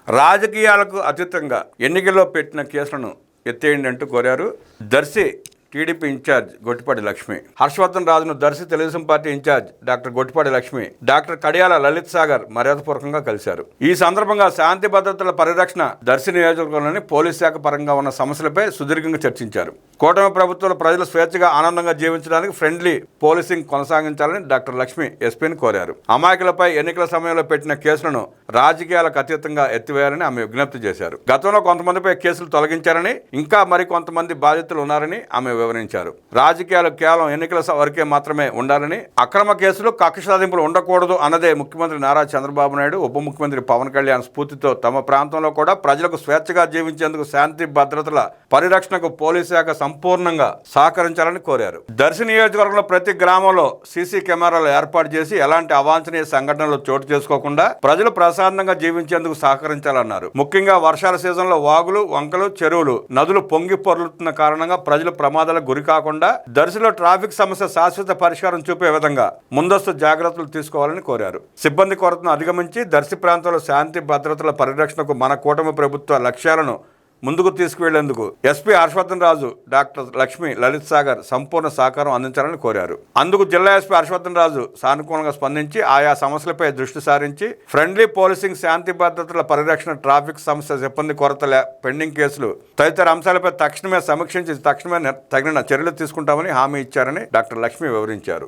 రాజకీయాలకు అతీతంగా ఎన్నికల్లో పెట్టిన కేసులను ఎత్తేయండి అంటూ కోరారు దర్శి టీడీపీ ఇన్ఛార్జ్ గొట్టిపాటి లక్ష్మి. హర్షవర్ధన్ రాజును Darsi Telugu Desam party in charge doctor Gottipati Lakshmi doctor Kadiyala Lalith Sagar మర్యాదపూర్వకంగా కలిశారు. ఈ సందర్భంగా శాంతి భద్రతల పరిరక్షణ దర్శి నియోజకవర్గంలోని పోలీస్ శాఖ పరంగా ఉన్న సమస్యలపై సుదీర్ఘంగా చర్చించారు. కూటమి ప్రభుత్వంలో ప్రజలు స్వేచ్ఛగా ఆనందంగా జీవించడానికి ఫ్రెండ్లీ పోలీసింగ్ కొనసాగించాలని డాక్టర్ లక్ష్మి ఎస్పీని కోరారు. అమాయకులపై ఎన్నికల సమయంలో పెట్టిన కేసులను రాజకీయాలకు అతీతంగా ఎత్తివేయాలని ఆమె విజ్ఞప్తి చేశారు. గతంలో కొంతమందిపై కేసులు తొలగించారని, ఇంకా మరి కొంతమంది బాధితులు ఉన్నారని ఆమె వివరించారు. రాజకీయాలు కేవలం ఎన్నికల వరకే మాత్రమే ఉండాలని, అక్రమ కేసులు కక్ష సాధింపులు ఉండకూడదు అన్నదే ముఖ్యమంత్రి నారా చంద్రబాబు నాయుడు, ఉప ముఖ్యమంత్రి పవన్ కళ్యాణ్ స్ఫూర్తితో తమ ప్రాంతంలో కూడా ప్రజలకు స్వేచ్ఛగా జీవించేందుకు శాంతి భద్రతల పరిరక్షణకు పోలీస్ శాఖ సంపూర్ణంగా సహకరించాలని కోరారు. దర్శి నియోజకవర్గంలో ప్రతి గ్రామంలో సీసీ కెమెరాలు ఏర్పాటు చేసి ఎలాంటి అవాంఛనీయ సంఘటనలు చోటు చేసుకోకుండా ప్రజలు ప్రశాంతంగా జీవించేందుకు సహకరించాలన్నారు. ముఖ్యంగా వర్షాల సీజన్లో వాగులు, వంకలు, చెరువులు, నదులు పొంగి పొర్లుతున్న కారణంగా ప్రజలు ప్రమాదాలకు గురి కాకుండా దర్శిలో ట్రాఫిక్ సమస్య శాశ్వత పరిష్కారం చూపే విధంగా ముందస్తు జాగ్రత్తలు తీసుకోవాలని కోరారు. సిబ్బంది కొరతను అధిగమించి దర్శి ప్రాంతంలో శాంతి భద్రతల పరిరక్షణకు మన కూటమి ప్రభుత్వ లక్ష్యాలను ముందుకు తీసుకువెళ్లేందుకు ఎస్పీ హర్షవర్ధన్ రాజు, డాక్టర్ లక్ష్మి, లలిత్ సాగర్ సంపూర్ణ సహకారం అందించాలని కోరారు. అందుకు జిల్లా ఎస్పీ హర్షవర్ధన్ రాజు సానుకూలంగా స్పందించి ఆయా సమస్యలపై దృష్టి సారించి ఫ్రెండ్లీ పోలీసింగ్, శాంతి భద్రతల పరిరక్షణ, ట్రాఫిక్ సమస్య, సిబ్బంది కొరత, పెండింగ్ కేసులు తదితర అంశాలపై తక్షణమే సమీక్షించి తగిన చర్యలు తీసుకుంటామని హామీ ఇచ్చారని డాక్టర్ లక్ష్మి వివరించారు.